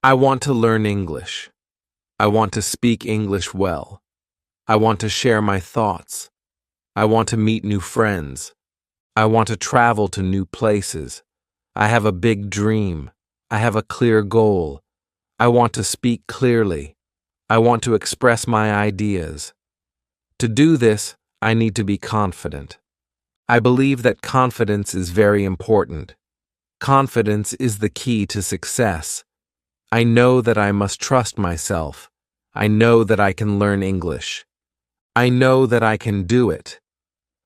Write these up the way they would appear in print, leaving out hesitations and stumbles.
I want to learn English. I want to speak English well. I want to share my thoughts. I want to meet new friends. I want to travel to new places. I have a big dream. I have a clear goal. I want to speak clearly. I want to express my ideas. To do this, I need to be confident. I believe that confidence is very important. Confidence is the key to success. I know that I must trust myself. I know that I can learn English. I know that I can do it.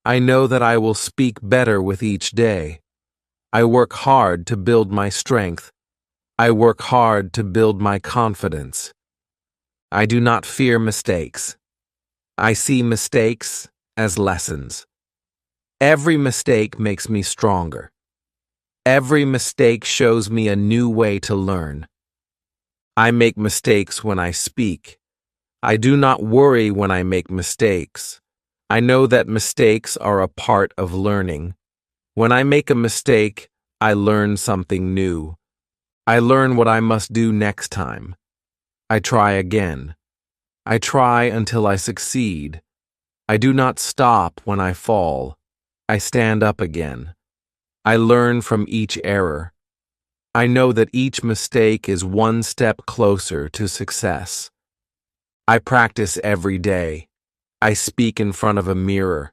I know that I will speak better with each day. I work hard to build my strength. I work hard to build my confidence. I do not fear mistakes. I see mistakes as lessons. Every mistake makes me stronger. Every mistake shows me a new way to learn. I make mistakes when I speak. I do not worry when I make mistakes. I know that mistakes are a part of learning. When I make a mistake, I learn something new. I learn what I must do next time. I try again. I try until I succeed. I do not stop when I fall. I stand up again. I learn from each error. I know that each mistake is one step closer to success. I practice every day. I speak in front of a mirror.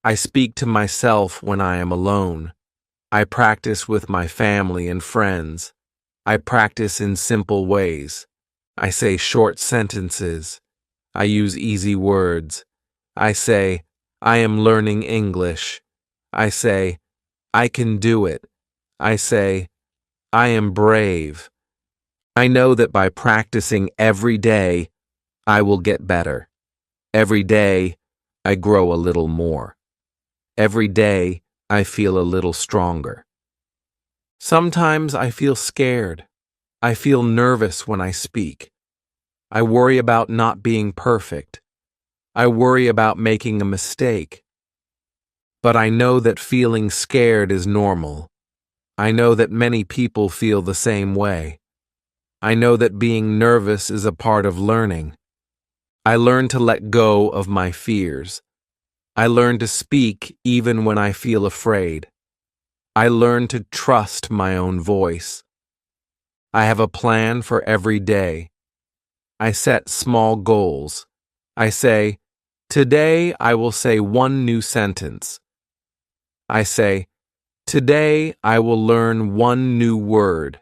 I speak to myself when I am alone. I practice with my family and friends. I practice in simple ways. I say short sentences. I use easy words. I say, I am learning English. I say, I can do it. I say, I am brave. I know that by practicing every day, I will get better. Every day, I grow a little more. Every day, I feel a little stronger. Sometimes I feel scared. I feel nervous when I speak. I worry about not being perfect. I worry about making a mistake. But I know that feeling scared is normal. I know that many people feel the same way. I know that being nervous is a part of learning. I learn to let go of my fears. I learn to speak even when I feel afraid. I learn to trust my own voice. I have a plan for every day. I set small goals. I say, today I will say one new sentence. I say, today I will learn one new word.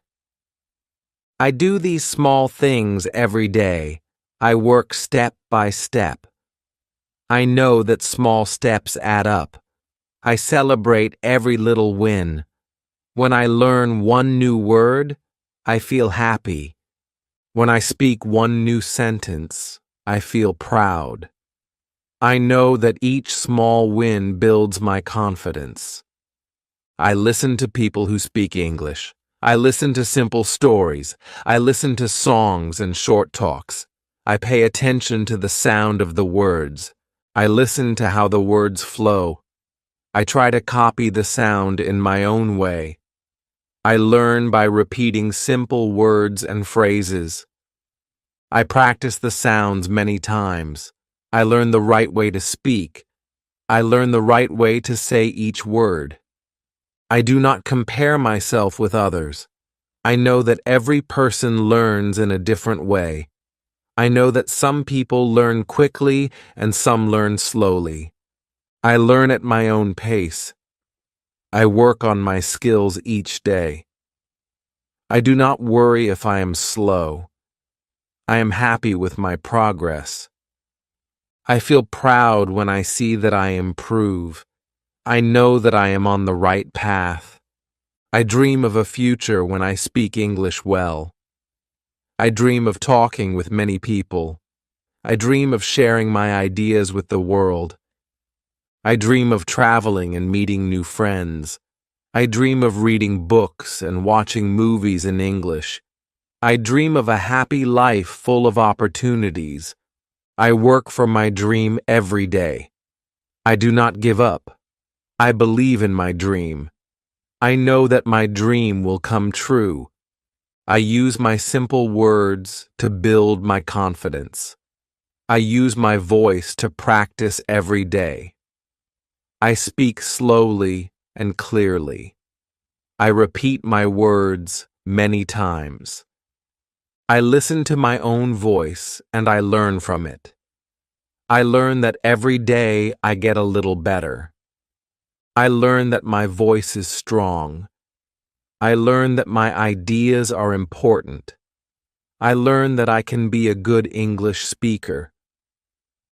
I do these small things every day. I work step by step. I know that small steps add up. I celebrate every little win. When I learn one new word, I feel happy. When I speak one new sentence, I feel proud. I know that each small win builds my confidence. I listen to people who speak English. I listen to simple stories. I listen to songs and short talks. I pay attention to the sound of the words. I listen to how the words flow. I try to copy the sound in my own way. I learn by repeating simple words and phrases. I practice the sounds many times. I learn the right way to speak. I learn the right way to say each word. I do not compare myself with others. I know that every person learns in a different way. I know that some people learn quickly and some learn slowly. I learn at my own pace. I work on my skills each day. I do not worry if I am slow. I am happy with my progress. I feel proud when I see that I improve. I know that I am on the right path. I dream of a future when I speak English well. I dream of talking with many people. I dream of sharing my ideas with the world. I dream of traveling and meeting new friends. I dream of reading books and watching movies in English. I dream of a happy life full of opportunities. I work for my dream every day. I do not give up. I believe in my dream. I know that my dream will come true. I use my simple words to build my confidence. I use my voice to practice every day. I speak slowly and clearly. I repeat my words many times. I listen to my own voice and I learn from it. I learn that every day I get a little better. I learn that my voice is strong. I learn that my ideas are important. I learn that I can be a good English speaker.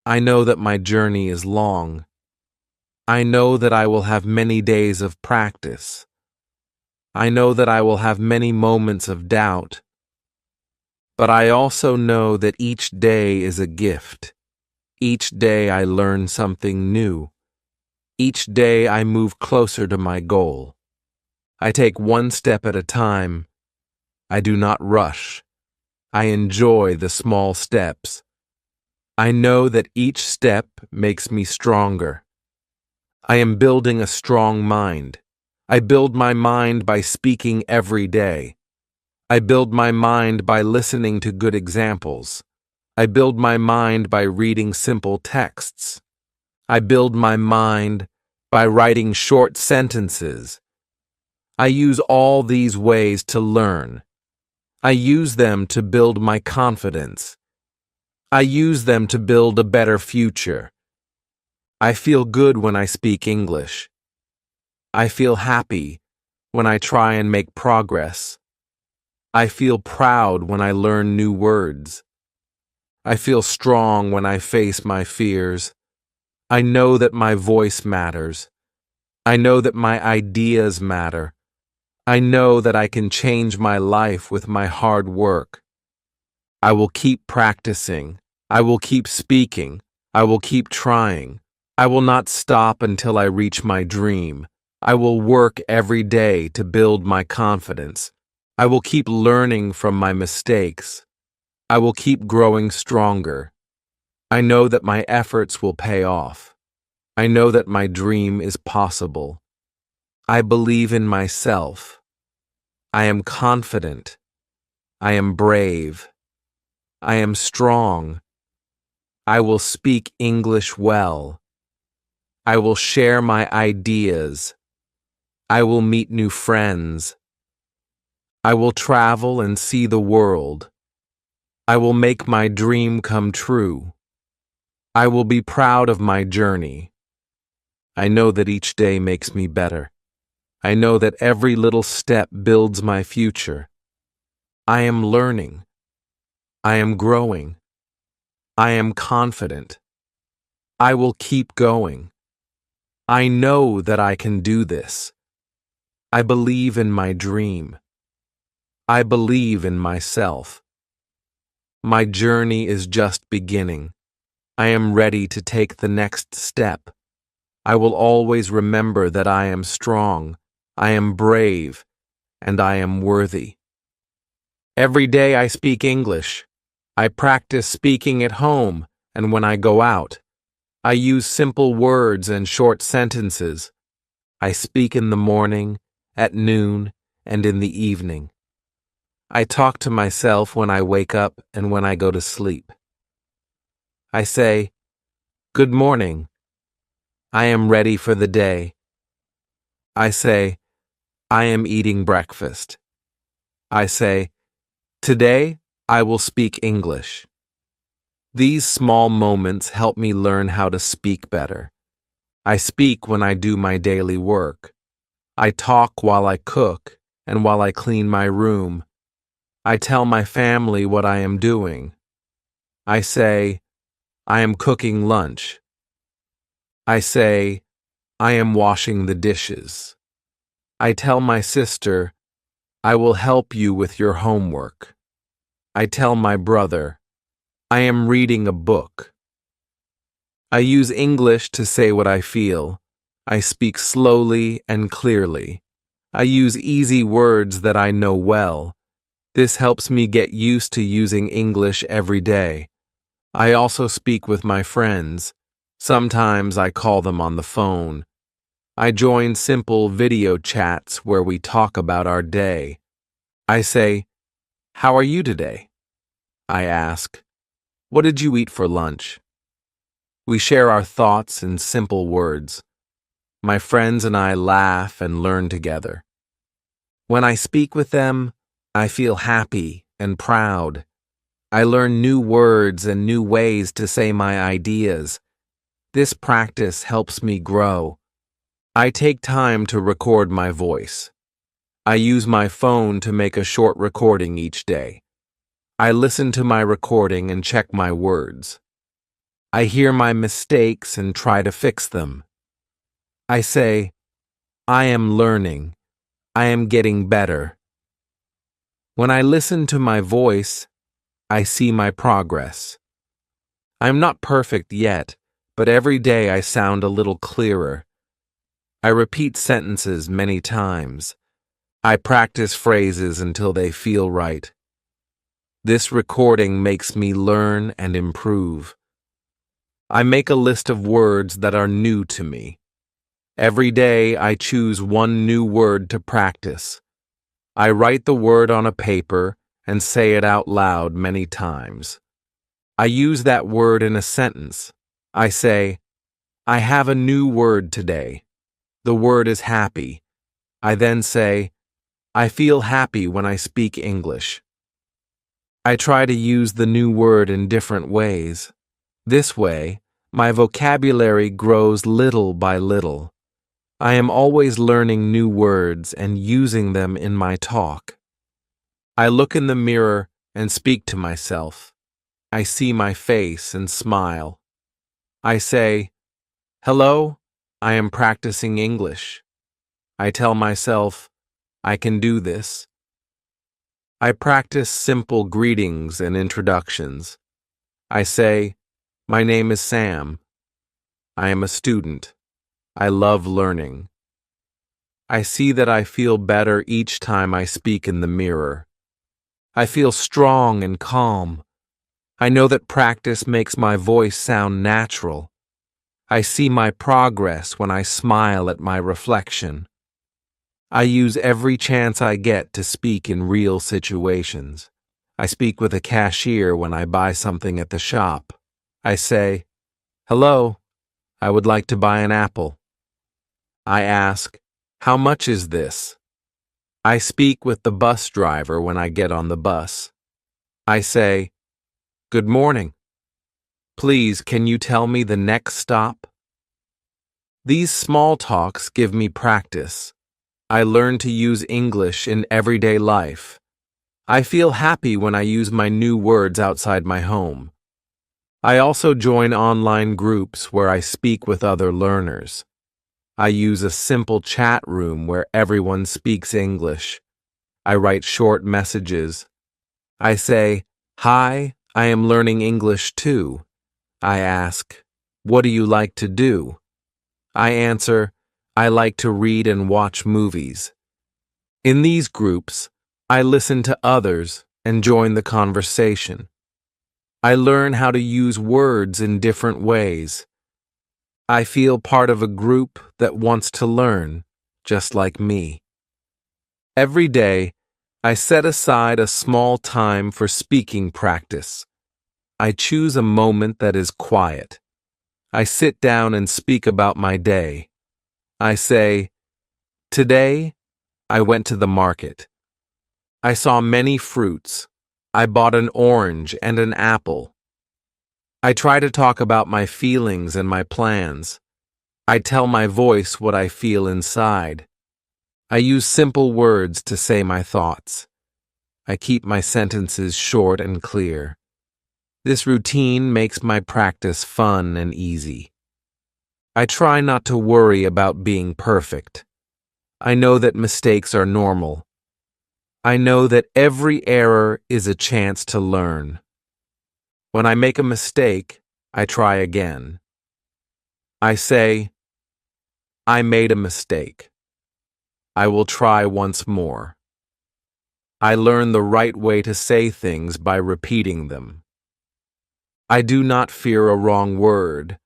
I know that my journey is long. I know that I will have many days of practice. I know that I will have many moments of doubt. But I also know that each day is a gift. Each day I learn something new. Each day I move closer to my goal. I take one step at a time. I do not rush. I enjoy the small steps. I know that each step makes me stronger. I am building a strong mind. I build my mind by speaking every day. I build my mind by listening to good examples. I build my mind by reading simple texts. I build my mind by writing short sentences. I use all these ways to learn. I use them to build my confidence. I use them to build a better future. I feel good when I speak English. I feel happy when I try and make progress. I feel proud when I learn new words. I feel strong when I face my fears. I know that my voice matters. I know that my ideas matter. I know that I can change my life with my hard work. I will keep practicing. I will keep speaking. I will keep trying. I will not stop until I reach my dream. I will work every day to build my confidence. I will keep learning from my mistakes. I will keep growing stronger. I know that my efforts will pay off. I know that my dream is possible. I believe in myself. I am confident. I am brave. I am strong. I will speak English well. I will share my ideas. I will meet new friends. I will travel and see the world. I will make my dream come true. I will be proud of my journey. I know that each day makes me better. I know that every little step builds my future. I am learning. I am growing. I am confident. I will keep going. I know that I can do this. I believe in my dream. I believe in myself. My journey is just beginning. I am ready to take the next step. I will always remember that I am strong, I am brave, and I am worthy. Every day I speak English. I practice speaking at home and when I go out. I use simple words and short sentences. I speak in the morning, at noon, and in the evening. I talk to myself when I wake up and when I go to sleep. I say, "Good morning. I am ready for the day." I say, "I am eating breakfast." I say, "Today I will speak English." These small moments help me learn how to speak better. I speak when I do my daily work. I talk while I cook and while I clean my room. I tell my family what I am doing. I say, "I am cooking lunch." I say, "I am washing the dishes." I tell my sister, "I will help you with your homework." I tell my brother, "I am reading a book." I use English to say what I feel. I speak slowly and clearly. I use easy words that I know well. This helps me get used to using English every day. I also speak with my friends. Sometimes I call them on the phone. I join simple video chats where we talk about our day. I say, How are you today? I ask. What did you eat for lunch? We share our thoughts in simple words. My friends and I laugh and learn together. When I speak with them, I feel happy and proud. I learn new words and new ways to say my ideas. This practice helps me grow. I take time to record my voice. I use my phone to make a short recording each day. I listen to my recording and check my words. I hear my mistakes and try to fix them. I say, I am learning. I am getting better. When I listen to my voice, I see my progress. I'm not perfect yet, but every day I sound a little clearer. I repeat sentences many times. I practice phrases until they feel right. This recording makes me learn and improve. I make a list of words that are new to me. Every day I choose one new word to practice. I write the word on a paper and say it out loud many times. I use that word in a sentence. I say, I have a new word today. The word is happy. I then say, I feel happy when I speak English. I try to use the new word in different ways. This way, my vocabulary grows little by little. I am always learning new words and using them in my talk. I look in the mirror and speak to myself. I see my face and smile. I say, hello, I am practicing English. I tell myself, I can do this. I practice simple greetings and introductions. I say, my name is Sam. I am a student. I love learning. I see that I feel better each time I speak in the mirror. I feel strong and calm. I know that practice makes my voice sound natural. I see my progress when I smile at my reflection. I use every chance I get to speak in real situations. I speak with a cashier when I buy something at the shop. I say, hello, I would like to buy an apple. I ask, how much is this? I speak with the bus driver when I get on the bus. I say, good morning. Please, can you tell me the next stop? These small talks give me practice. I learn to use English in everyday life. I feel happy when I use my new words outside my home. I also join online groups where I speak with other learners. I use a simple chat room where everyone speaks English. I write short messages. I say, hi, I am learning English too. I ask, what do you like to do? I answer, I like to read and watch movies. In these groups, I listen to others and join the conversation. I learn how to use words in different ways. I feel part of a group that wants to learn, just like me. Every day, I set aside a small time for speaking practice. I choose a moment that is quiet. I sit down and speak about my day. I say, today, I went to the market. I saw many fruits. I bought an orange and an apple. I try to talk about my feelings and my plans. I tell my voice what I feel inside. I use simple words to say my thoughts. I keep my sentences short and clear. This routine makes my practice fun and easy. I try not to worry about being perfect. I know that mistakes are normal. I know that every error is a chance to learn. When I make a mistake, I try again. I say, I made a mistake. I will try once more. I learn the right way to say things by repeating them. I do not fear a wrong word.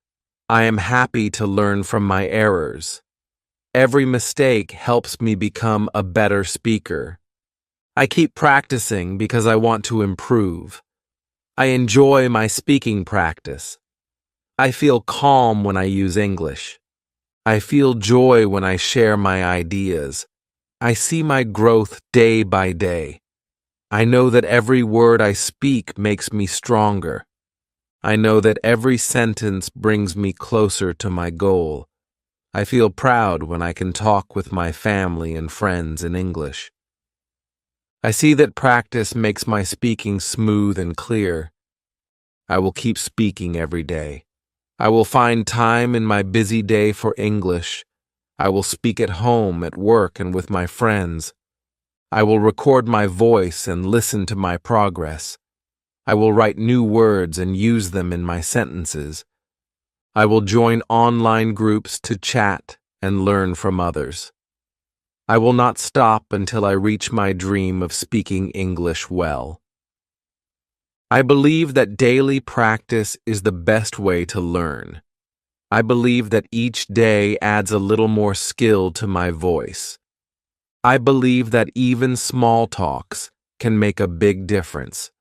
I am happy to learn from my errors. Every mistake helps me become a better speaker. I keep practicing because I want to improve. I enjoy my speaking practice. I feel calm when I use English. I feel joy when I share my ideas. I see my growth day by day. I know that every word I speak makes me stronger. I know that every sentence brings me closer to my goal. I feel proud when I can talk with my family and friends in English. I see that practice makes my speaking smooth and clear. I will keep speaking every day. I will find time in my busy day for English. I will speak at home, at work, and with my friends. I will record my voice and listen to my progress. I will write new words and use them in my sentences. I will join online groups to chat and learn from others. I will not stop until I reach my dream of speaking English well. I believe that daily practice is the best way to learn. I believe that each day adds a little more skill to my voice. I believe that even small talks can make a big difference.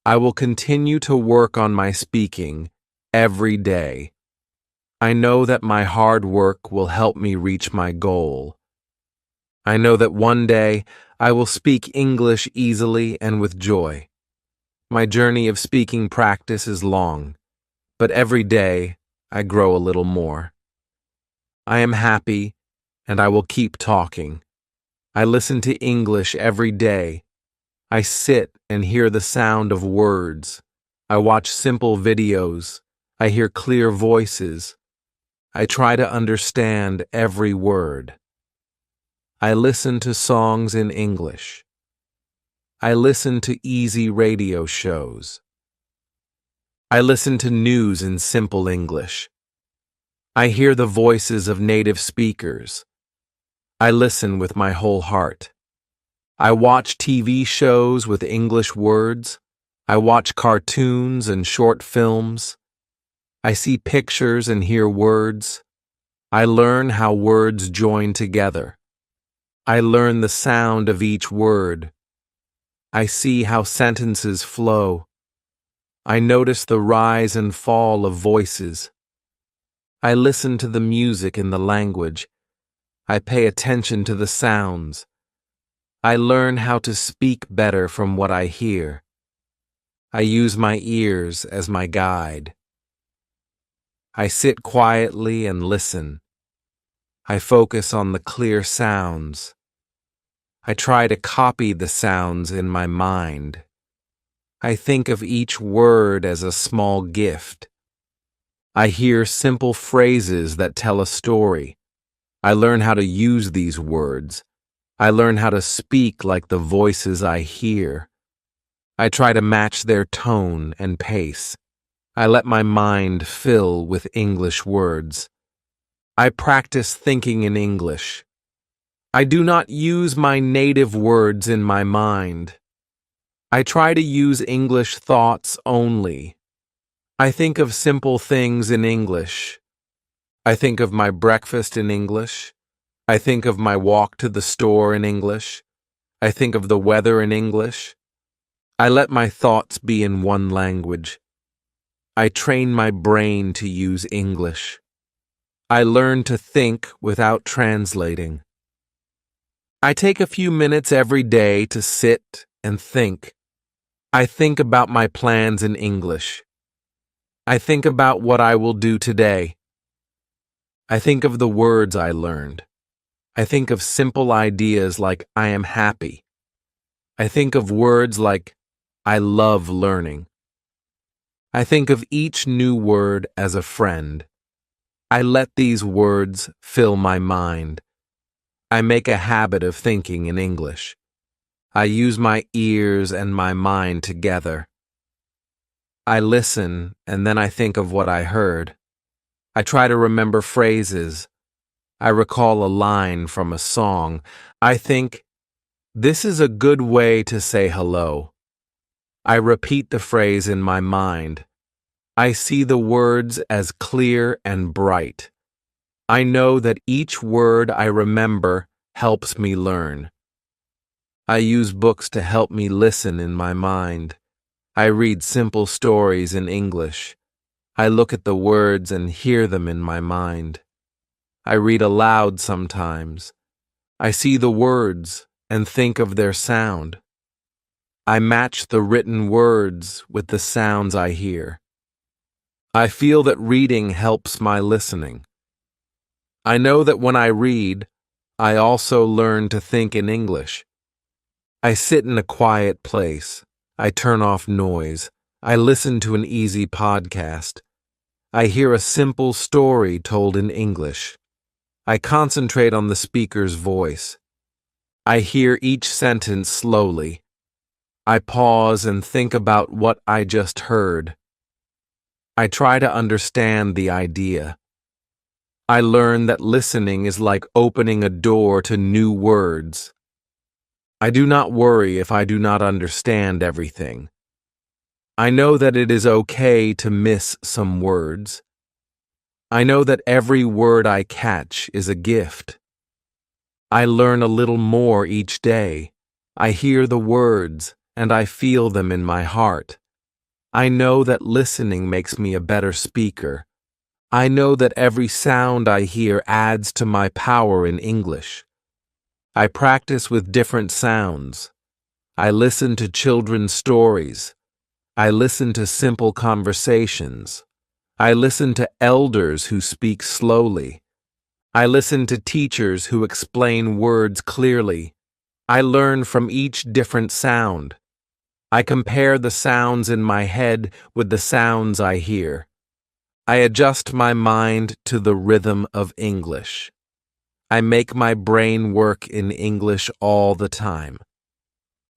I will continue to work on my speaking every day. I know that my hard work will help me reach my goal. I know that one day I will speak English easily and with joy. My journey of speaking practice is long, but every day I grow a little more. I am happy, and I will keep talking. I listen to English every day. I sit and hear the sound of words. I watch simple videos. I hear clear voices. I try to understand every word. I listen to songs in English. I listen to easy radio shows. I listen to news in simple English. I hear the voices of native speakers. I listen with my whole heart. I watch TV shows with English words. I watch cartoons and short films. I see pictures and hear words. I learn how words join together. I learn the sound of each word. I see how sentences flow. I notice the rise and fall of voices. I listen to the music in the language. I pay attention to the sounds. I learn how to speak better from what I hear. I use my ears as my guide. I sit quietly and listen. I focus on the clear sounds. I try to copy the sounds in my mind. I think of each word as a small gift. I hear simple phrases that tell a story. I learn how to use these words. I learn how to speak like the voices I hear. I try to match their tone and pace. I let my mind fill with English words. I practice thinking in English. I do not use my native words in my mind. I try to use English thoughts only. I think of simple things in English. I think of my breakfast in English. I think of my walk to the store in English. I think of the weather in English. I let my thoughts be in one language. I train my brain to use English. I learn to think without translating. I take a few minutes every day to sit and think. I think about my plans in English. I think about what I will do today. I think of the words I learned. I think of simple ideas like I am happy. I think of words like I love learning. I think of each new word as a friend. I let these words fill my mind. I make a habit of thinking in English. I use my ears and my mind together. I listen and then I think of what I heard. I try to remember phrases. I recall a line from a song. I think, this is a good way to say hello. I repeat the phrase in my mind. I see the words as clear and bright. I know that each word I remember helps me learn. I use books to help me listen in my mind. I read simple stories in English. I look at the words and hear them in my mind. I read aloud sometimes. I see the words and think of their sound. I match the written words with the sounds I hear. I feel that reading helps my listening. I know that when I read, I also learn to think in English. I sit in a quiet place. I turn off noise. I listen to an easy podcast. I hear a simple story told in English. I concentrate on the speaker's voice. I hear each sentence slowly. I pause and think about what I just heard. I try to understand the idea. I learn that listening is like opening a door to new words. I do not worry if I do not understand everything. I know that it is okay to miss some words. I know that every word I catch is a gift. I learn a little more each day. I hear the words, and I feel them in my heart. I know that listening makes me a better speaker. I know that every sound I hear adds to my power in English. I practice with different sounds. I listen to children's stories. I listen to simple conversations. I listen to elders who speak slowly. I listen to teachers who explain words clearly. I learn from each different sound. I compare the sounds in my head with the sounds I hear. I adjust my mind to the rhythm of English. I make my brain work in English all the time.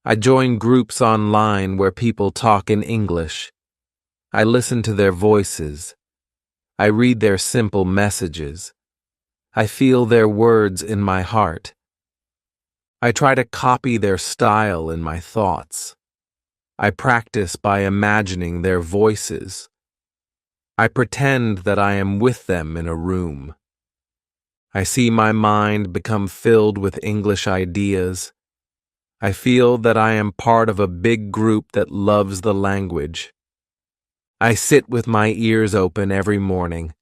I join groups online where people talk in English. I listen to their voices. I read their simple messages. I feel their words in my heart. I try to copy their style in my thoughts. I practice by imagining their voices. I pretend that I am with them in a room. I see my mind become filled with English ideas. I feel that I am part of a big group that loves the language. I sit with my ears open every morning.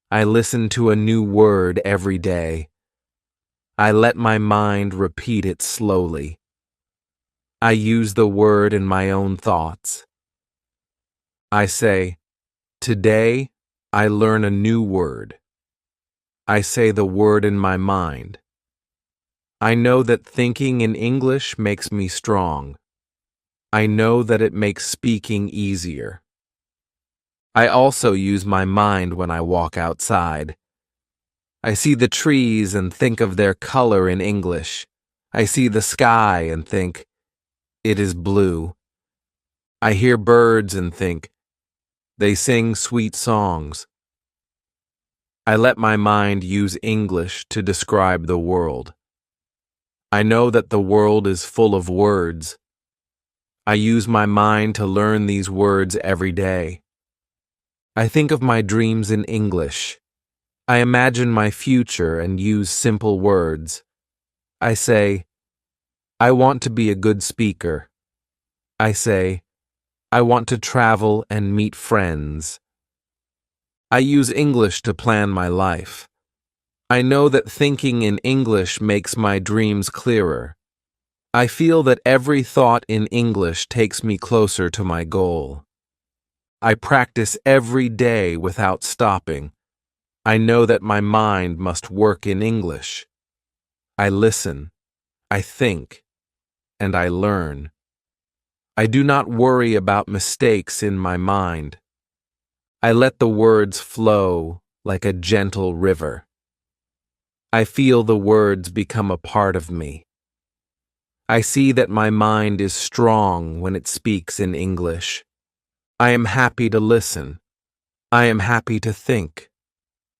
I listen to a new word every day. I let my mind repeat it slowly. I use the word in my own thoughts. I say, "Today, I learn a new word." I say the word in my mind. I know that thinking in English makes me strong. I know that it makes speaking easier. I also use my mind when I walk outside. I see the trees and think of their color in English. I see the sky and think, it is blue. I hear birds and think, they sing sweet songs. I let my mind use English to describe the world. I know that the world is full of words. I use my mind to learn these words every day. I think of my dreams in English. I imagine my future and use simple words. I say, I want to be a good speaker. I say, I want to travel and meet friends. I use English to plan my life. I know that thinking in English makes my dreams clearer. I feel that every thought in English takes me closer to my goal. I practice every day without stopping. I know that my mind must work in English. I listen, I think, and I learn. I do not worry about mistakes in my mind. I let the words flow like a gentle river. I feel the words become a part of me. I see that my mind is strong when it speaks in English. I am happy to listen. I am happy to think.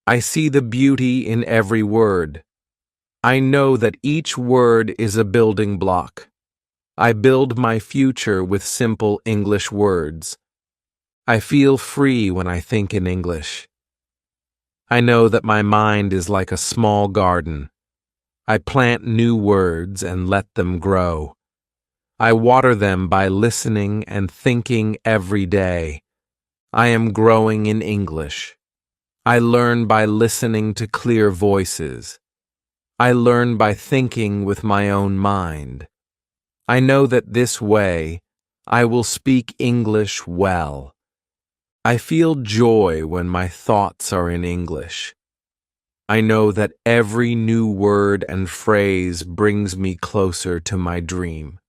I see the beauty in every word. I know that each word is a building block. I build my future with simple English words. I feel free when I think in English. I know that my mind is like a small garden. I plant new words and let them grow. I water them by listening and thinking every day. I am growing in English. I learn by listening to clear voices. I learn by thinking with my own mind. I know that this way I will speak English well. I feel joy when my thoughts are in English. I know that every new word and phrase brings me closer to my dream.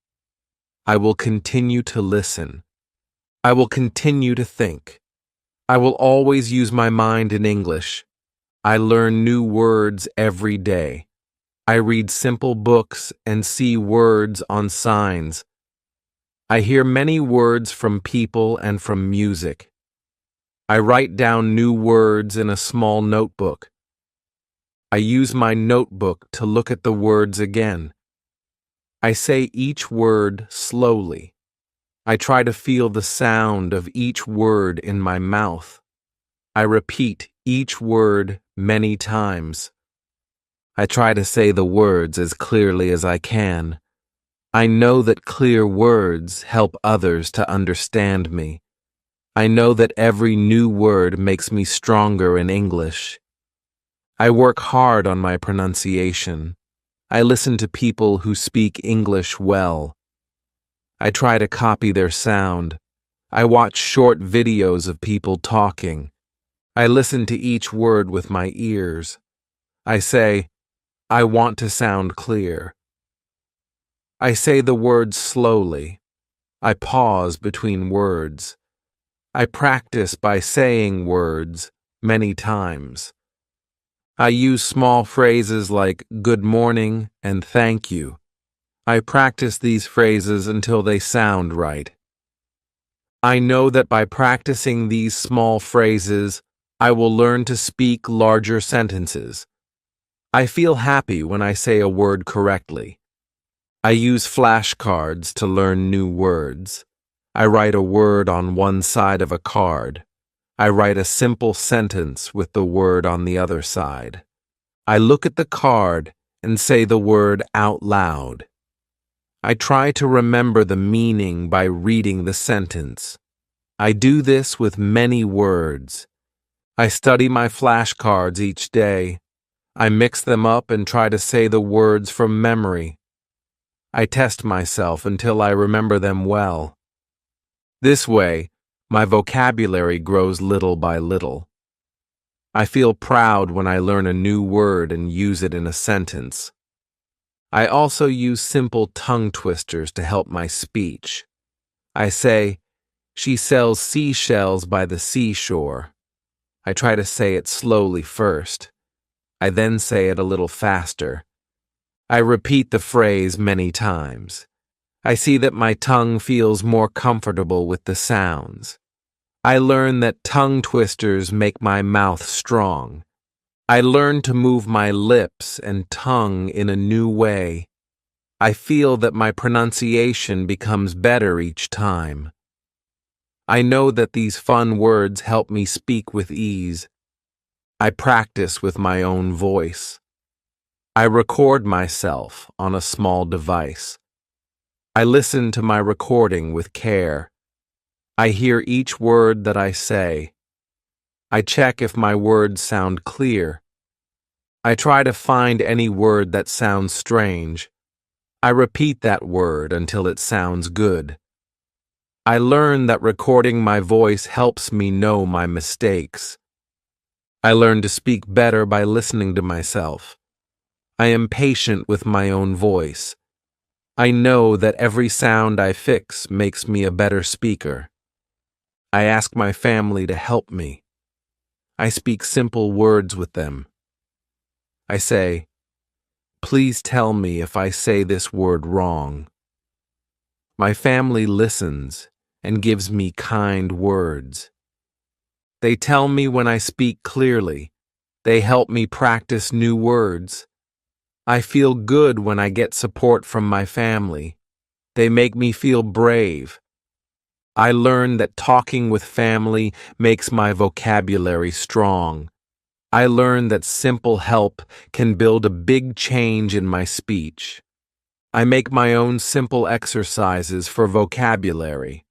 I will continue to listen. I will continue to think. I will always use my mind in English. I learn new words every day. I read simple books and see words on signs. I hear many words from people and from music. I write down new words in a small notebook. I use my notebook to look at the words again. I say each word slowly. I try to feel the sound of each word in my mouth. I repeat each word many times. I try to say the words as clearly as I can. I know that clear words help others to understand me. I know that every new word makes me stronger in English. I work hard on my pronunciation. I listen to people who speak English well. I try to copy their sound. I watch short videos of people talking. I listen to each word with my ears. I say, I want to sound clear. I say the words slowly. I pause between words. I practice by saying words many times. I use small phrases like good morning and thank you. I practice these phrases until they sound right. I know that by practicing these small phrases, I will learn to speak larger sentences. I feel happy when I say a word correctly. I use flashcards to learn new words. I write a word on one side of a card. I write a simple sentence with the word on the other side. I look at the card and say the word out loud. I try to remember the meaning by reading the sentence. I do this with many words. I study my flashcards each day. I mix them up and try to say the words from memory. I test myself until I remember them well. This way, my vocabulary grows little by little. I feel proud when I learn a new word and use it in a sentence. I also use simple tongue twisters to help my speech. I say, she sells seashells by the seashore. I try to say it slowly first. I then say it a little faster. I repeat the phrase many times. I see that my tongue feels more comfortable with the sounds. I learn that tongue twisters make my mouth strong. I learn to move my lips and tongue in a new way. I feel that my pronunciation becomes better each time. I know that these fun words help me speak with ease. I practice with my own voice. I record myself on a small device. I listen to my recording with care. I hear each word that I say. I check if my words sound clear. I try to find any word that sounds strange. I repeat that word until it sounds good. I learn that recording my voice helps me know my mistakes. I learn to speak better by listening to myself. I am patient with my own voice. I know that every sound I fix makes me a better speaker. I ask my family to help me. I speak simple words with them. I say, please tell me if I say this word wrong. My family listens and gives me kind words. They tell me when I speak clearly. They help me practice new words. I feel good when I get support from my family. They make me feel brave. I learn that talking with family makes my vocabulary strong. I learn that simple help can build a big change in my speech. I make my own simple exercises for vocabulary.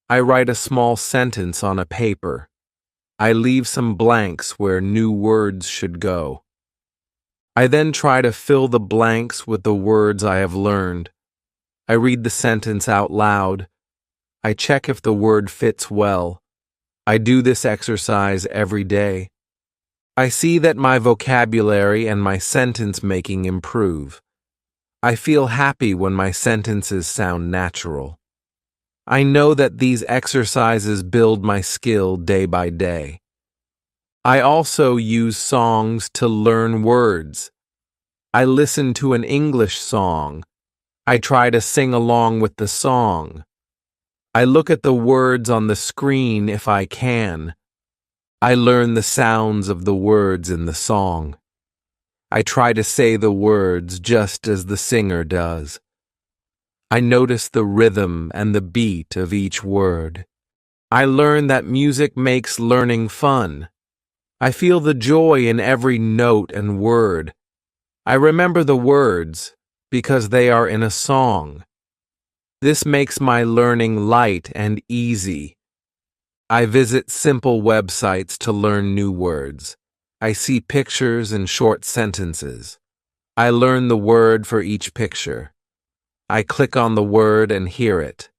I write a small sentence on a paper. I leave some blanks where new words should go. I then try to fill the blanks with the words I have learned. I read the sentence out loud. I check if the word fits well. I do this exercise every day. I see that my vocabulary and my sentence making improve. I feel happy when my sentences sound natural. I know that these exercises build my skill day by day. I also use songs to learn words. I listen to an English song. I try to sing along with the song. I look at the words on the screen if I can. I learn the sounds of the words in the song. I try to say the words just as the singer does. I notice the rhythm and the beat of each word. I learn that music makes learning fun. I feel the joy in every note and word. I remember the words because they are in a song. This makes my learning light and easy. I visit simple websites to learn new words. I see pictures and short sentences. I learn the word for each picture. I click on the word and hear it.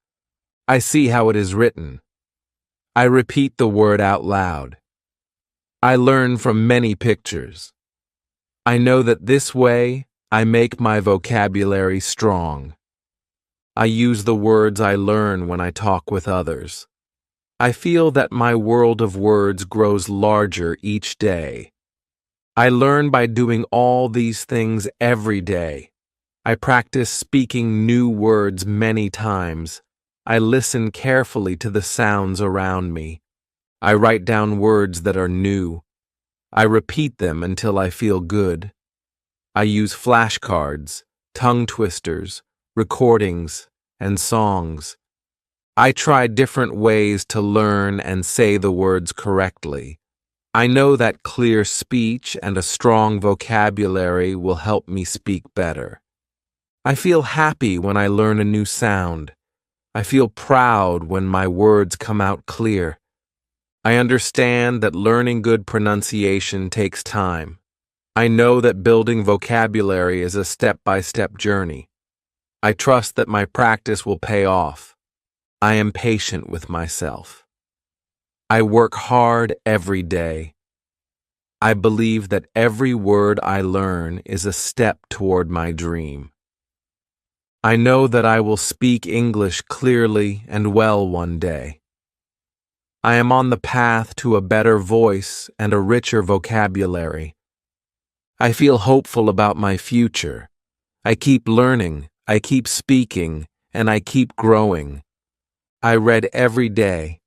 I see how it is written. I repeat the word out loud. I learn from many pictures. I know that this way I make my vocabulary strong. I use the words I learn when I talk with others. I feel that my world of words grows larger each day. I learn by doing all these things every day. I practice speaking new words many times. I listen carefully to the sounds around me. I write down words that are new. I repeat them until I feel good. I use flashcards, tongue twisters, recordings, and songs. I try different ways to learn and say the words correctly. I know that clear speech and a strong vocabulary will help me speak better. I feel happy when I learn a new sound. I feel proud when my words come out clear. I understand that learning good pronunciation takes time. I know that building vocabulary is a step-by-step journey. I trust that my practice will pay off. I am patient with myself. I work hard every day. I believe that every word I learn is a step toward my dream. I know that I will speak English clearly and well one day. I am on the path to a better voice and a richer vocabulary. I feel hopeful about my future. I keep learning, I keep speaking, and I keep growing. I read every day.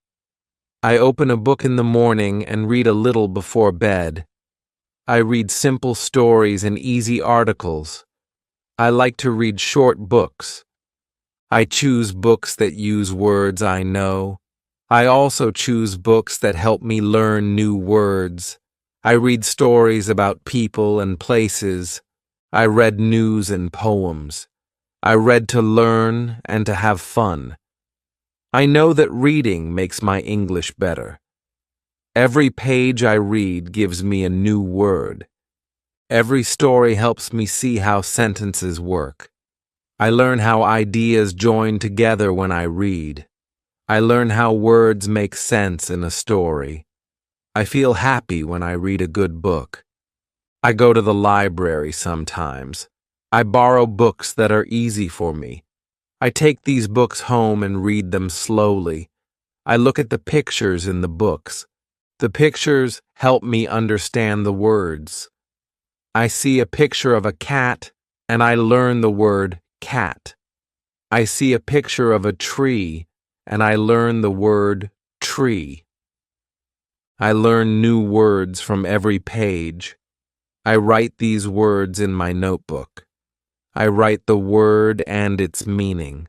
I open a book in the morning and read a little before bed. I read simple stories and easy articles. I like to read short books. I choose books that use words I know. I also choose books that help me learn new words. I read stories about people and places. I read news and poems. I read to learn and to have fun. I know that reading makes my English better. Every page I read gives me a new word. Every story helps me see how sentences work. I learn how ideas join together when I read. I learn how words make sense in a story. I feel happy when I read a good book. I go to the library sometimes. I borrow books that are easy for me. I take these books home and read them slowly. I look at the pictures in the books. The pictures help me understand the words. I see a picture of a cat, and I learn the word cat. I see a picture of a tree, and I learn the word tree. I learn new words from every page. I write these words in my notebook. I write the word and its meaning.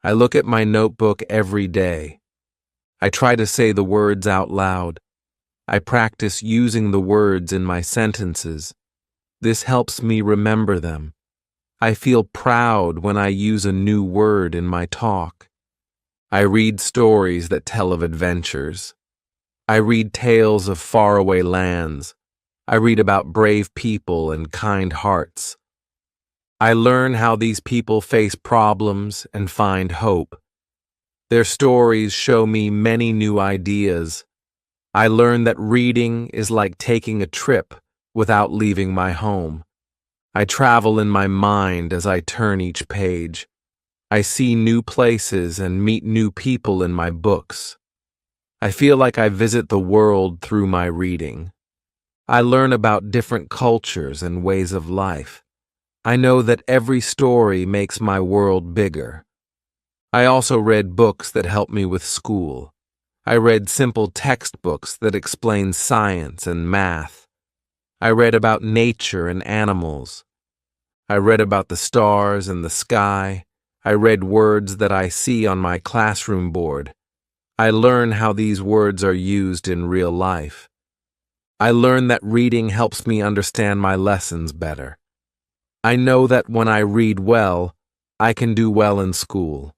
I look at my notebook every day. I try to say the words out loud. I practice using the words in my sentences. This helps me remember them. I feel proud when I use a new word in my talk. I read stories that tell of adventures. I read tales of faraway lands. I read about brave people and kind hearts. I learn how these people face problems and find hope. Their stories show me many new ideas. I learn that reading is like taking a trip without leaving my home. I travel in my mind as I turn each page. I see new places and meet new people in my books. I feel like I visit the world through my reading. I learn about different cultures and ways of life. I know that every story makes my world bigger. I also read books that help me with school. I read simple textbooks that explain science and math. I read about nature and animals. I read about the stars and the sky. I read words that I see on my classroom board. I learn how these words are used in real life. I learn that reading helps me understand my lessons better. I know that when I read well, I can do well in school.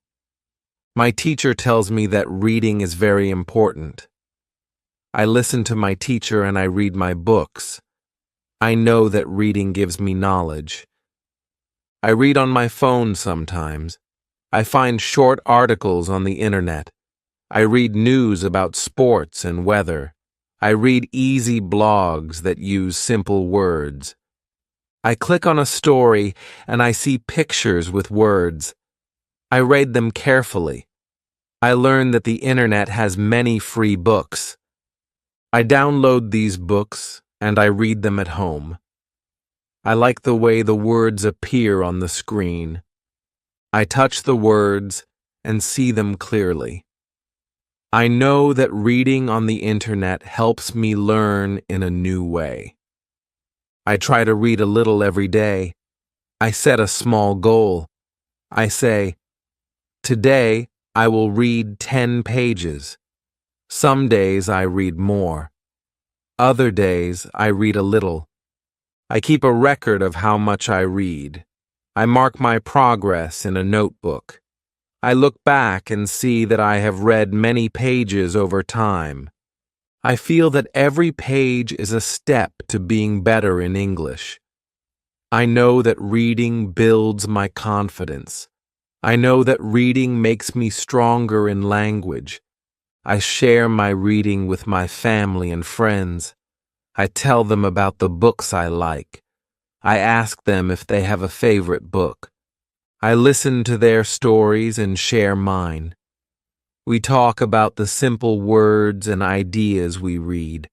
My teacher tells me that reading is very important. I listen to my teacher and I read my books. I know that reading gives me knowledge. I read on my phone sometimes. I find short articles on the internet. I read news about sports and weather. I read easy blogs that use simple words. I click on a story and I see pictures with words. I read them carefully. I learn that the internet has many free books. I download these books and I read them at home. I like the way the words appear on the screen. I touch the words and see them clearly. I know that reading on the internet helps me learn in a new way. I try to read a little every day. I set a small goal. I say, today I will read 10 pages. Some days I read more. Other days I read a little. I keep a record of how much I read. I mark my progress in a notebook. I look back and see that I have read many pages over time. I feel that every page is a step to being better in English. I know that reading builds my confidence. I know that reading makes me stronger in language. I share my reading with my family and friends. I tell them about the books I like. I ask them if they have a favorite book. I listen to their stories and share mine. We talk about the simple words and ideas we read.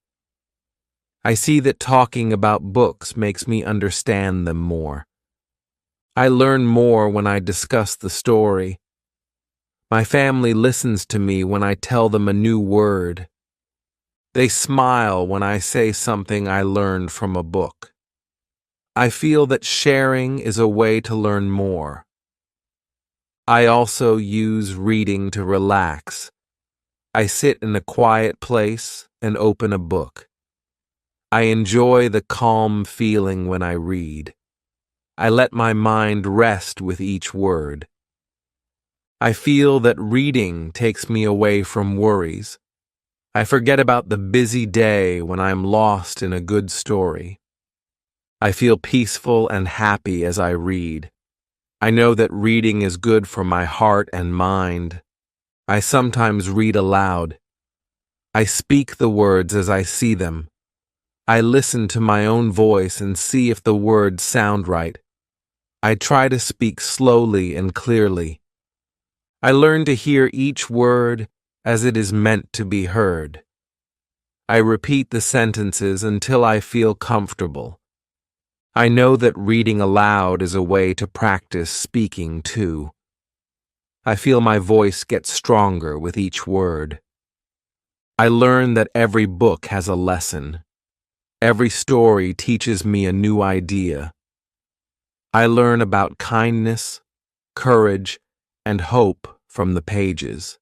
I see that talking about books makes me understand them more. I learn more when I discuss the story. My family listens to me when I tell them a new word. They smile when I say something I learned from a book. I feel that sharing is a way to learn more. I also use reading to relax. I sit in a quiet place and open a book. I enjoy the calm feeling when I read. I let my mind rest with each word. I feel that reading takes me away from worries. I forget about the busy day when I'm lost in a good story. I feel peaceful and happy as I read. I know that reading is good for my heart and mind. I sometimes read aloud. I speak the words as I see them. I listen to my own voice and see if the words sound right. I try to speak slowly and clearly. I learn to hear each word as it is meant to be heard. I repeat the sentences until I feel comfortable. I know that reading aloud is a way to practice speaking too. I feel my voice get stronger with each word. I learn that every book has a lesson. Every story teaches me a new idea. I learn about kindness, courage, and hope from the pages.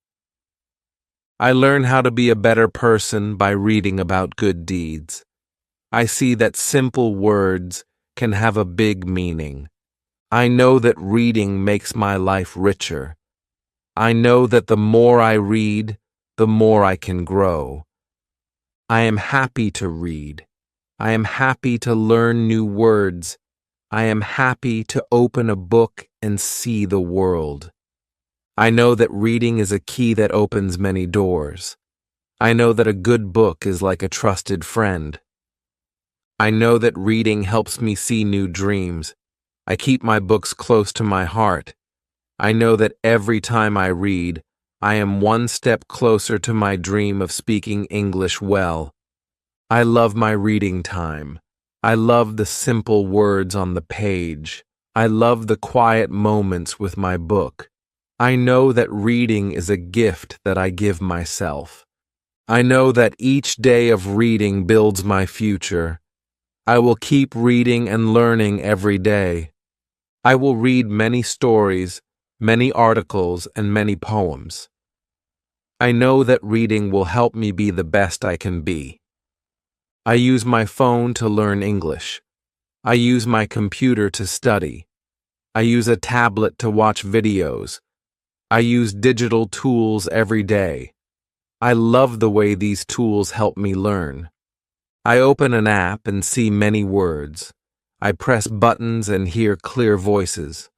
I learn how to be a better person by reading about good deeds. I see that simple words can have a big meaning. I know that reading makes my life richer. I know that the more I read, the more I can grow. I am happy to read. I am happy to learn new words. I am happy to open a book and see the world. I know that reading is a key that opens many doors. I know that a good book is like a trusted friend. I know that reading helps me see new dreams. I keep my books close to my heart. I know that every time I read, I am one step closer to my dream of speaking English well. I love my reading time. I love the simple words on the page. I love the quiet moments with my book. I know that reading is a gift that I give myself. I know that each day of reading builds my future. I will keep reading and learning every day. I will read many stories, many articles, and many poems. I know that reading will help me be the best I can be. I use my phone to learn English. I use my computer to study. I use a tablet to watch videos. I use digital tools every day. I love the way these tools help me learn. I open an app and see many words. I press buttons and hear clear voices.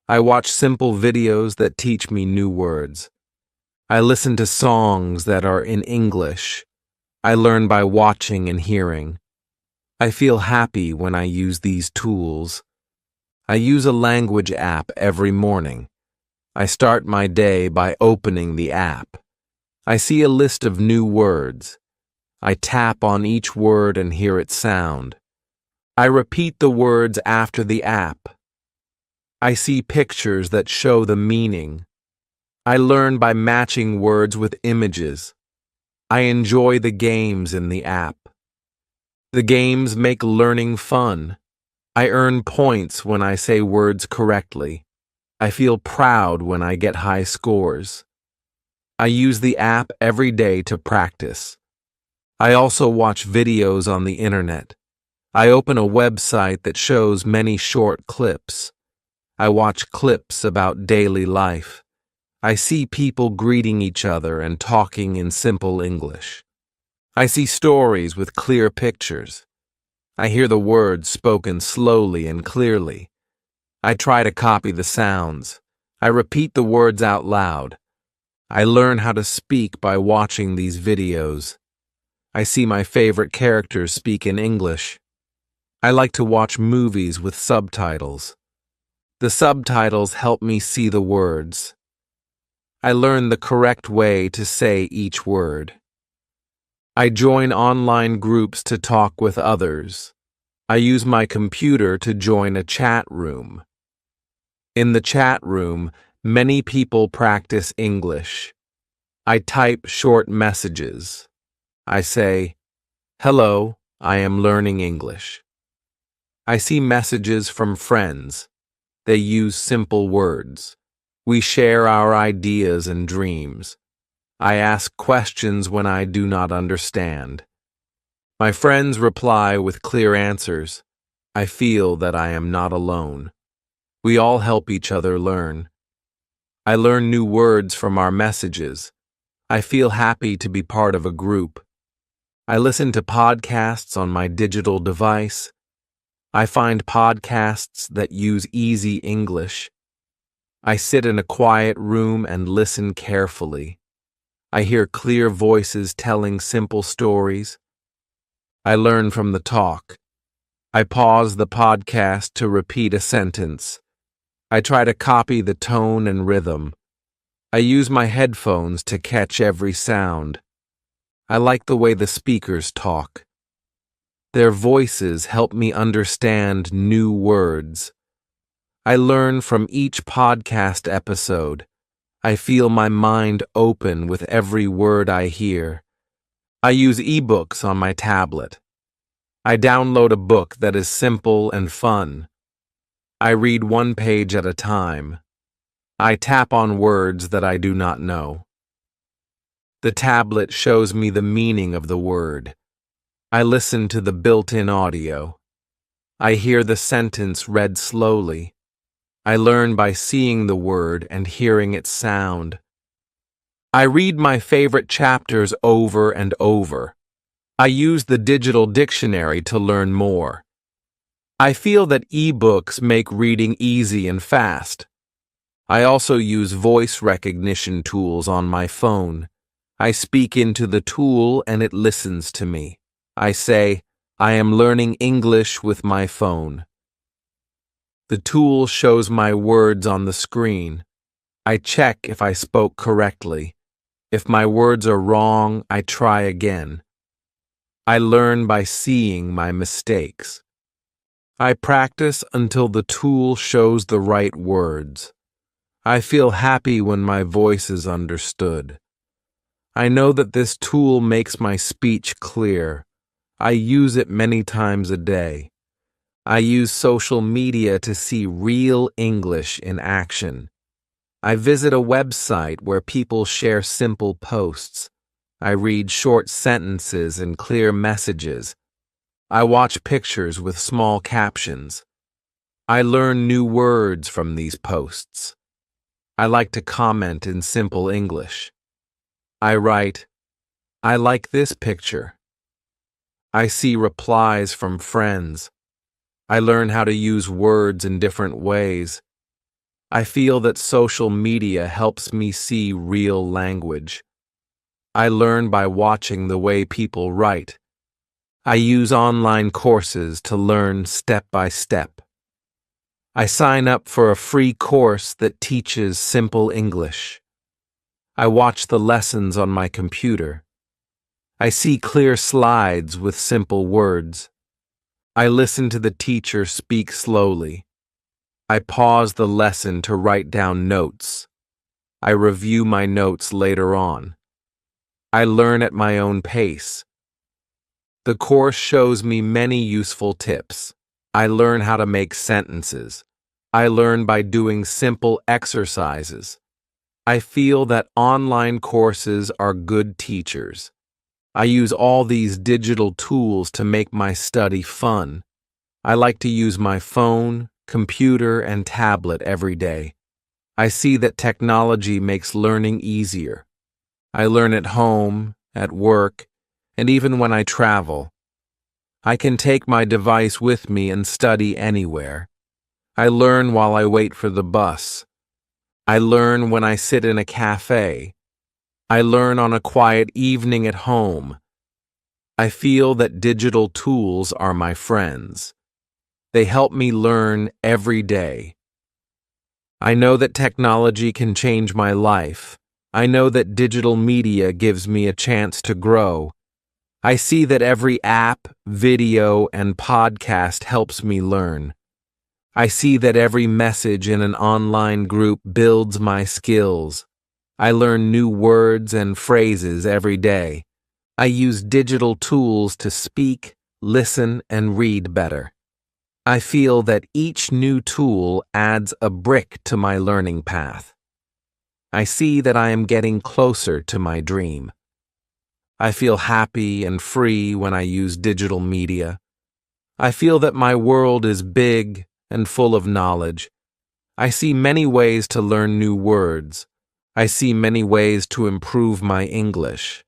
I watch simple videos that teach me new words. I listen to songs that are in English. I learn by watching and hearing. I feel happy when I use these tools. I use a language app every morning. I start my day by opening the app. I see a list of new words. I tap on each word and hear its sound. I repeat the words after the app. I see pictures that show the meaning. I learn by matching words with images. I enjoy the games in the app. The games make learning fun. I earn points when I say words correctly. I feel proud when I get high scores. I use the app every day to practice. I also watch videos on the internet. I open a website that shows many short clips. I watch clips about daily life. I see people greeting each other and talking in simple English. I see stories with clear pictures. I hear the words spoken slowly and clearly. I try to copy the sounds. I repeat the words out loud. I learn how to speak by watching these videos. I see my favorite characters speak in English. I like to watch movies with subtitles. The subtitles help me see the words. I learn the correct way to say each word. I join online groups to talk with others. I use my computer to join a chat room. In the chat room, many people practice English. I type short messages. I say, "Hello, I am learning English." I see messages from friends. They use simple words. We share our ideas and dreams. I ask questions when I do not understand. My friends reply with clear answers. I feel that I am not alone. We all help each other learn. I learn new words from our messages. I feel happy to be part of a group. I listen to podcasts on my digital device. I find podcasts that use easy English. I sit in a quiet room and listen carefully. I hear clear voices telling simple stories. I learn from the talk. I pause the podcast to repeat a sentence. I try to copy the tone and rhythm. I use my headphones to catch every sound. I like the way the speakers talk. Their voices help me understand new words. I learn from each podcast episode. I feel my mind open with every word I hear. I use ebooks on my tablet. I download a book that is simple and fun. I read one page at a time. I tap on words that I do not know. The tablet shows me the meaning of the word. I listen to the built-in audio. I hear the sentence read slowly. I learn by seeing the word and hearing its sound. I read my favorite chapters over and over. I use the digital dictionary to learn more. I feel that ebooks make reading easy and fast. I also use voice recognition tools on my phone. I speak into the tool and it listens to me. I say, I am learning English with my phone. The tool shows my words on the screen. I check if I spoke correctly. If my words are wrong, I try again. I learn by seeing my mistakes. I practice until the tool shows the right words. I feel happy when my voice is understood. I know that this tool makes my speech clear. I use it many times a day. I use social media to see real English in action. I visit a website where people share simple posts. I read short sentences and clear messages. I watch pictures with small captions. I learn new words from these posts. I like to comment in simple English. I write, I like this picture. I see replies from friends. I learn how to use words in different ways. I feel that social media helps me see real language. I learn by watching the way people write. I use online courses to learn step by step. I sign up for a free course that teaches simple English. I watch the lessons on my computer. I see clear slides with simple words. I listen to the teacher speak slowly. I pause the lesson to write down notes. I review my notes later on. I learn at my own pace. The course shows me many useful tips. I learn how to make sentences. I learn by doing simple exercises. I feel that online courses are good teachers. I use all these digital tools to make my study fun. I like to use my phone, computer, and tablet every day. I see that technology makes learning easier. I learn at home, at work, and even when I travel. I can take my device with me and study anywhere. I learn while I wait for the bus. I learn when I sit in a cafe. I learn on a quiet evening at home. I feel that digital tools are my friends. They help me learn every day. I know that technology can change my life. I know that digital media gives me a chance to grow. I see that every app, video, and podcast helps me learn. I see that every message in an online group builds my skills. I learn new words and phrases every day. I use digital tools to speak, listen, and read better. I feel that each new tool adds a brick to my learning path. I see that I am getting closer to my dream. I feel happy and free when I use digital media. I feel that my world is big and full of knowledge. I see many ways to learn new words. I see many ways to improve my English.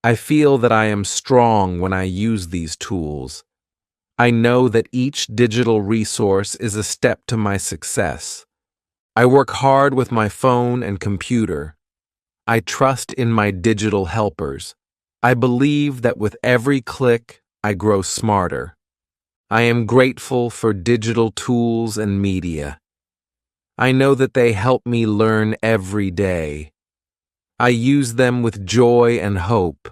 I feel that I am strong when I use these tools. I know that each digital resource is a step to my success. I work hard with my phone and computer. I trust in my digital helpers. I believe that with every click, I grow smarter. I am grateful for digital tools and media. I know that they help me learn every day. I use them with joy and hope.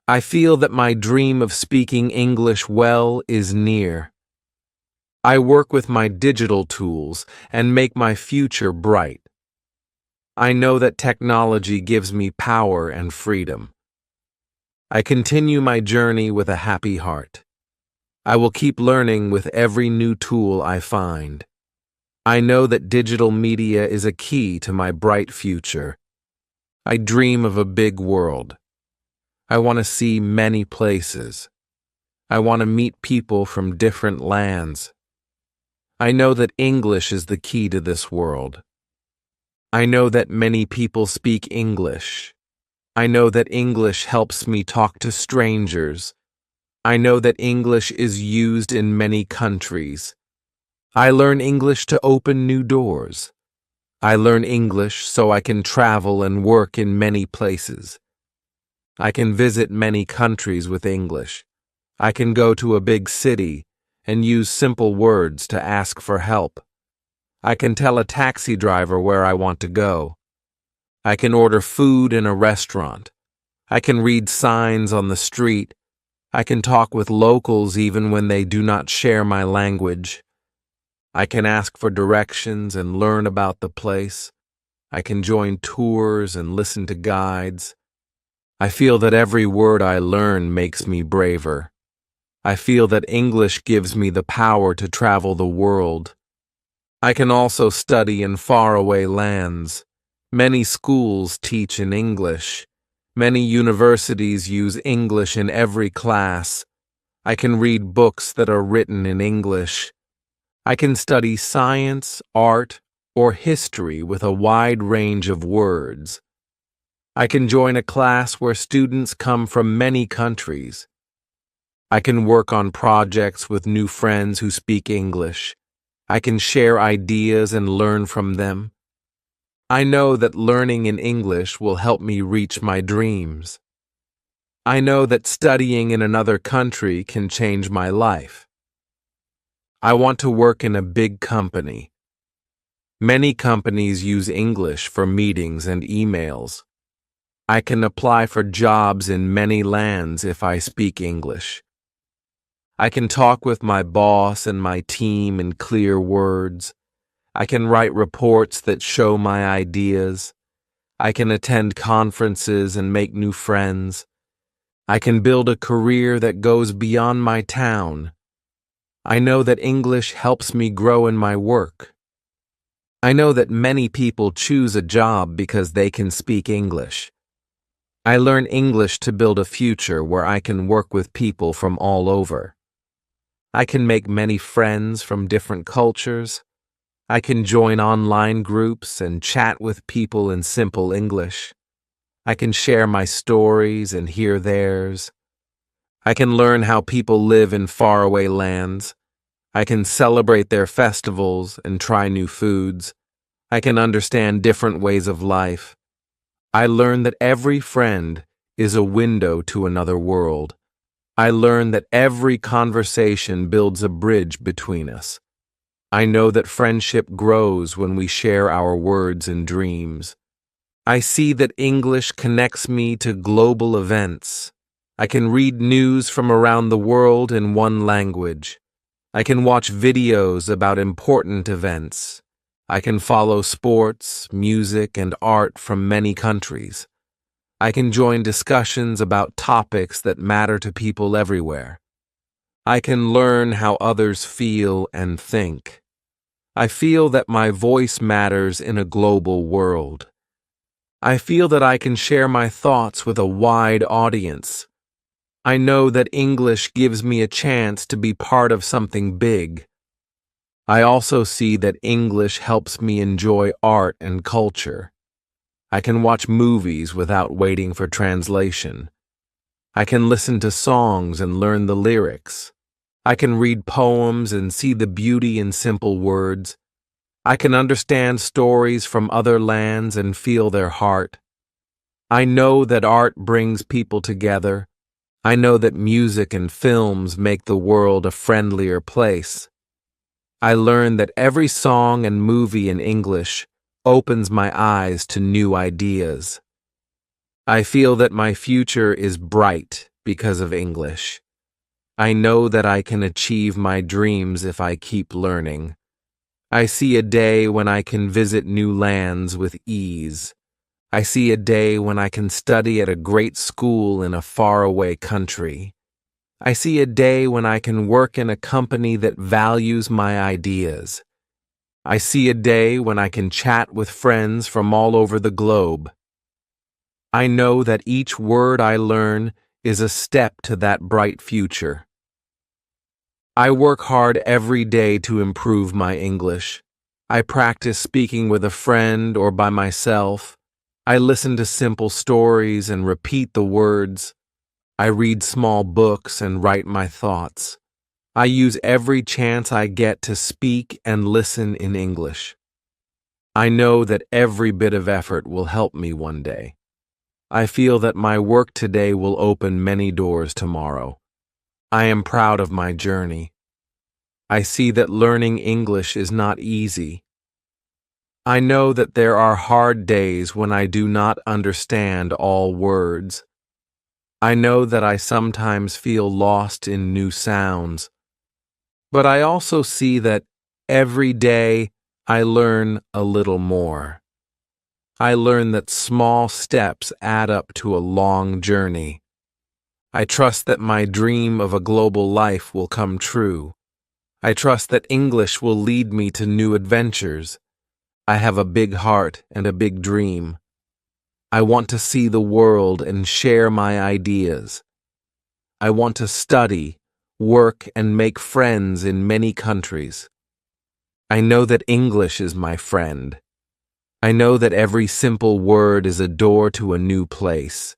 I feel that my dream of speaking English well is near. I work with my digital tools and make my future bright. I know that technology gives me power and freedom. I continue my journey with a happy heart. I will keep learning with every new tool I find. I know that digital media is a key to my bright future. I dream of a big world. I want to see many places. I want to meet people from different lands. I know that English is the key to this world. I know that many people speak English. I know that English helps me talk to strangers. I know that English is used in many countries. I learn English to open new doors. I learn English so I can travel and work in many places. I can visit many countries with English. I can go to a big city and use simple words to ask for help. I can tell a taxi driver where I want to go. I can order food in a restaurant. I can read signs on the street. I can talk with locals even when they do not share my language. I can ask for directions and learn about the place. I can join tours and listen to guides. I feel that every word I learn makes me braver. I feel that English gives me the power to travel the world. I can also study in faraway lands. Many schools teach in English. Many universities use English in every class. I can read books that are written in English. I can study science, art, or history with a wide range of words. I can join a class where students come from many countries. I can work on projects with new friends who speak English. I can share ideas and learn from them. I know that learning in English will help me reach my dreams. I know that studying in another country can change my life. I want to work in a big company. Many companies use English for meetings and emails. I can apply for jobs in many lands if I speak English. I can talk with my boss and my team in clear words. I can write reports that show my ideas. I can attend conferences and make new friends. I can build a career that goes beyond my town. I know that English helps me grow in my work. I know that many people choose a job because they can speak English. I learn English to build a future where I can work with people from all over. I can make many friends from different cultures. I can join online groups and chat with people in simple English. I can share my stories and hear theirs. I can learn how people live in faraway lands. I can celebrate their festivals and try new foods. I can understand different ways of life. I learn that every friend is a window to another world. I learn that every conversation builds a bridge between us. I know that friendship grows when we share our words and dreams. I see that English connects me to global events. I can read news from around the world in one language. I can watch videos about important events. I can follow sports, music, and art from many countries. I can join discussions about topics that matter to people everywhere. I can learn how others feel and think. I feel that my voice matters in a global world. I feel that I can share my thoughts with a wide audience. I know that English gives me a chance to be part of something big. I also see that English helps me enjoy art and culture. I can watch movies without waiting for translation. I can listen to songs and learn the lyrics. I can read poems and see the beauty in simple words. I can understand stories from other lands and feel their heart. I know that art brings people together. I know that music and films make the world a friendlier place. I learn that every song and movie in English opens my eyes to new ideas. I feel that my future is bright because of English. I know that I can achieve my dreams if I keep learning. I see a day when I can visit new lands with ease. I see a day when I can study at a great school in a faraway country. I see a day when I can work in a company that values my ideas. I see a day when I can chat with friends from all over the globe. I know that each word I learn is a step to that bright future. I work hard every day to improve my English. I practice speaking with a friend or by myself. I listen to simple stories and repeat the words. I read small books and write my thoughts. I use every chance I get to speak and listen in English. I know that every bit of effort will help me one day. I feel that my work today will open many doors tomorrow. I am proud of my journey. I see that learning English is not easy. I know that there are hard days when I do not understand all words. I know that I sometimes feel lost in new sounds. But I also see that every day I learn a little more. I learn that small steps add up to a long journey. I trust that my dream of a global life will come true. I trust that English will lead me to new adventures. I have a big heart and a big dream. I want to see the world and share my ideas. I want to study, work, and make friends in many countries. I know that English is my friend. I know that every simple word is a door to a new place.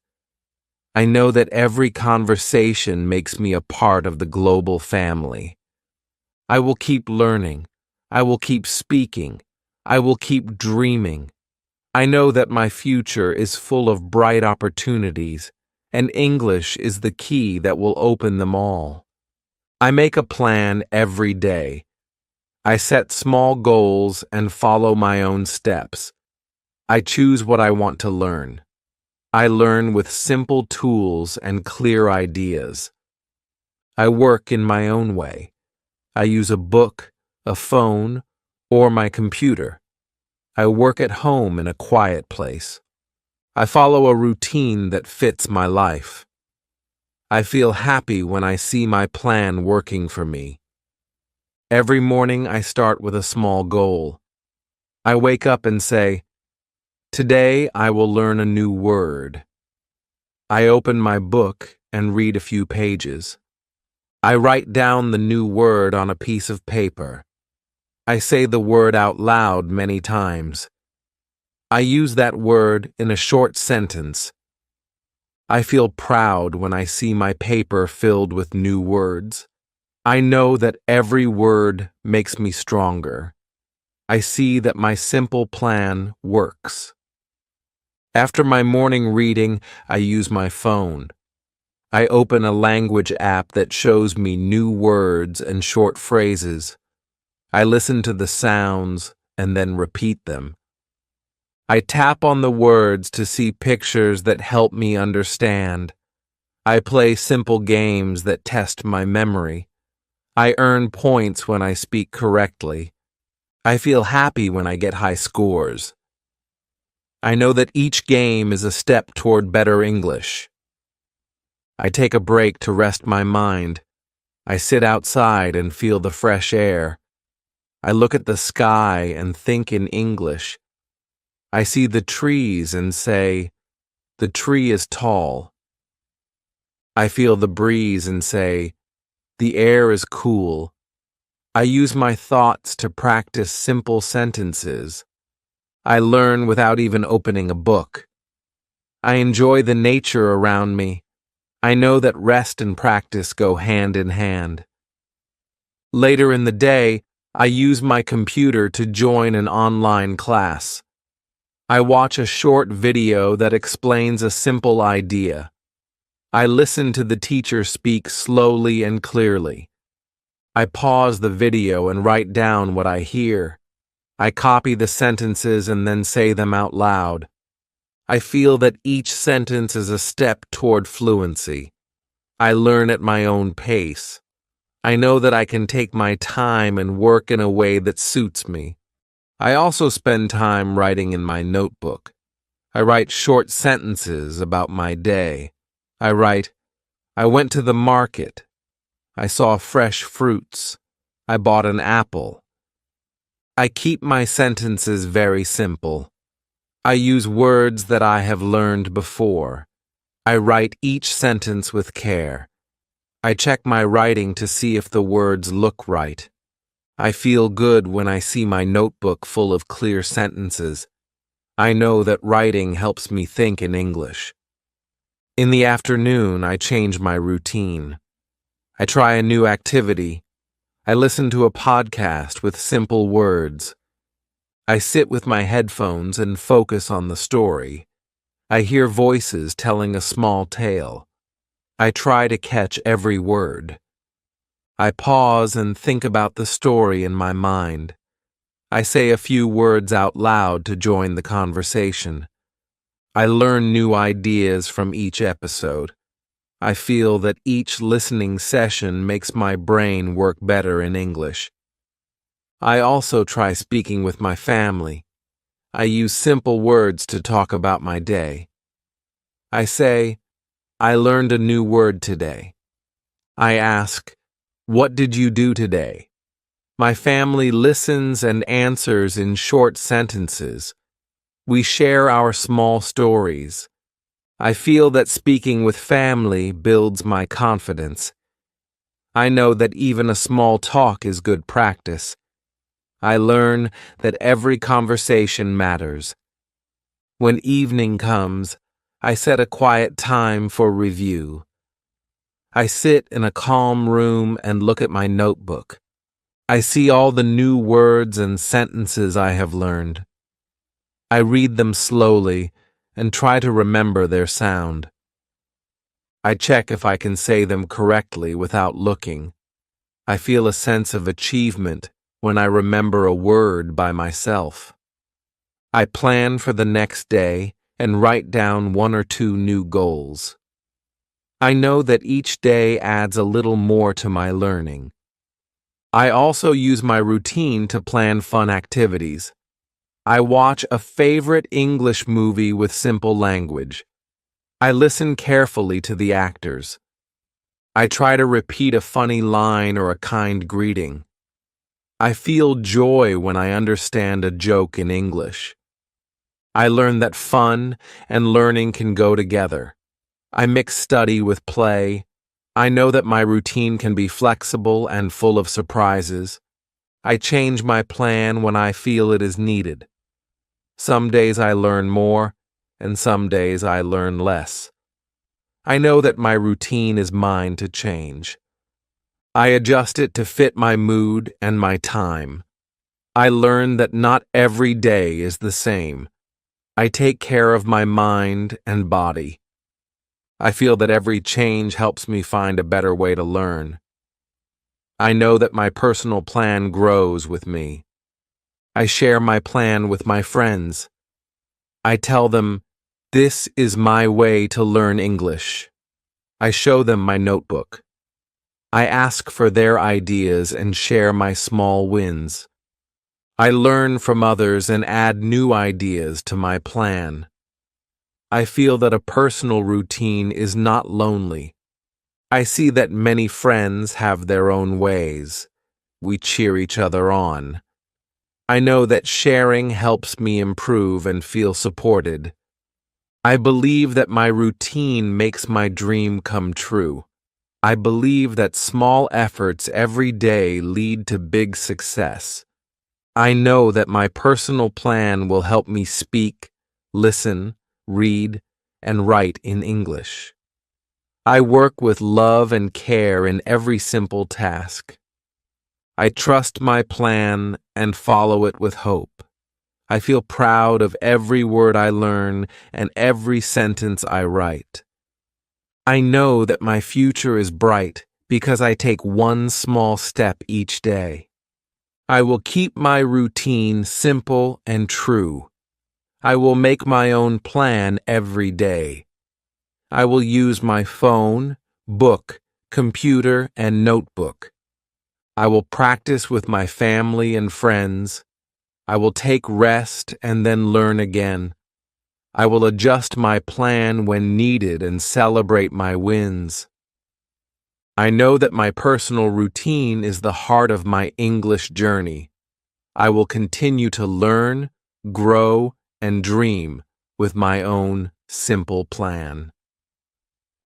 I know that every conversation makes me a part of the global family. I will keep learning. I will keep speaking. I will keep dreaming. I know that my future is full of bright opportunities, and English is the key that will open them all. I make a plan every day. I set small goals and follow my own steps. I choose what I want to learn. I learn with simple tools and clear ideas. I work in my own way. I use a book, a phone, or my computer. I work at home in a quiet place. I follow a routine that fits my life. I feel happy when I see my plan working for me. Every morning I start with a small goal. I wake up and say, "Today I will learn a new word." I open my book and read a few pages. I write down the new word on a piece of paper. I say the word out loud many times. I use that word in a short sentence. I feel proud when I see my paper filled with new words. I know that every word makes me stronger. I see that my simple plan works. After my morning reading, I use my phone. I open a language app that shows me new words and short phrases. I listen to the sounds and then repeat them. I tap on the words to see pictures that help me understand. I play simple games that test my memory. I earn points when I speak correctly. I feel happy when I get high scores. I know that each game is a step toward better English. I take a break to rest my mind. I sit outside and feel the fresh air. I look at the sky and think in English. I see the trees and say, "The tree is tall." I feel the breeze and say, "The air is cool." I use my thoughts to practice simple sentences. I learn without even opening a book. I enjoy the nature around me. I know that rest and practice go hand in hand. Later in the day, I use my computer to join an online class. I watch a short video that explains a simple idea. I listen to the teacher speak slowly and clearly. I pause the video and write down what I hear. I copy the sentences and then say them out loud. I feel that each sentence is a step toward fluency. I learn at my own pace. I know that I can take my time and work in a way that suits me. I also spend time writing in my notebook. I write short sentences about my day. I write, "I went to the market. I saw fresh fruits. I bought an apple." I keep my sentences very simple. I use words that I have learned before. I write each sentence with care. I check my writing to see if the words look right. I feel good when I see my notebook full of clear sentences. I know that writing helps me think in English. In the afternoon, I change my routine. I try a new activity. I listen to a podcast with simple words. I sit with my headphones and focus on the story. I hear voices telling a small tale. I try to catch every word. I pause and think about the story in my mind. I say a few words out loud to join the conversation. I learn new ideas from each episode. I feel that each listening session makes my brain work better in English. I also try speaking with my family. I use simple words to talk about my day. I say, I learned a new word today. I ask, what did you do today? My family listens and answers in short sentences. We share our small stories. I feel that speaking with family builds my confidence. I know that even a small talk is good practice. I learn that every conversation matters. When evening comes, I set a quiet time for review. I sit in a calm room and look at my notebook. I see all the new words and sentences I have learned. I read them slowly and try to remember their sound. I check if I can say them correctly without looking. I feel a sense of achievement when I remember a word by myself. I plan for the next day and write down 1 or 2 new goals. I know that each day adds a little more to my learning. I also use my routine to plan fun activities. I watch a favorite English movie with simple language. I listen carefully to the actors. I try to repeat a funny line or a kind greeting. I feel joy when I understand a joke in English. I learn that fun and learning can go together. I mix study with play. I know that my routine can be flexible and full of surprises. I change my plan when I feel it is needed. Some days I learn more, and some days I learn less. I know that my routine is mine to change. I adjust it to fit my mood and my time. I learn that not every day is the same. I take care of my mind and body. I feel that every change helps me find a better way to learn. I know that my personal plan grows with me. I share my plan with my friends. I tell them, this is my way to learn English. I show them my notebook. I ask for their ideas and share my small wins. I learn from others and add new ideas to my plan. I feel that a personal routine is not lonely. I see that many friends have their own ways. We cheer each other on. I know that sharing helps me improve and feel supported. I believe that my routine makes my dream come true. I believe that small efforts every day lead to big success. I know that my personal plan will help me speak, listen, read, and write in English. I work with love and care in every simple task. I trust my plan and follow it with hope. I feel proud of every word I learn and every sentence I write. I know that my future is bright because I take one small step each day. I will keep my routine simple and true. I will make my own plan every day. I will use my phone, book, computer, and notebook. I will practice with my family and friends. I will take rest and then learn again. I will adjust my plan when needed and celebrate my wins. I know that my personal routine is the heart of my English journey. I will continue to learn, grow, and dream with my own simple plan.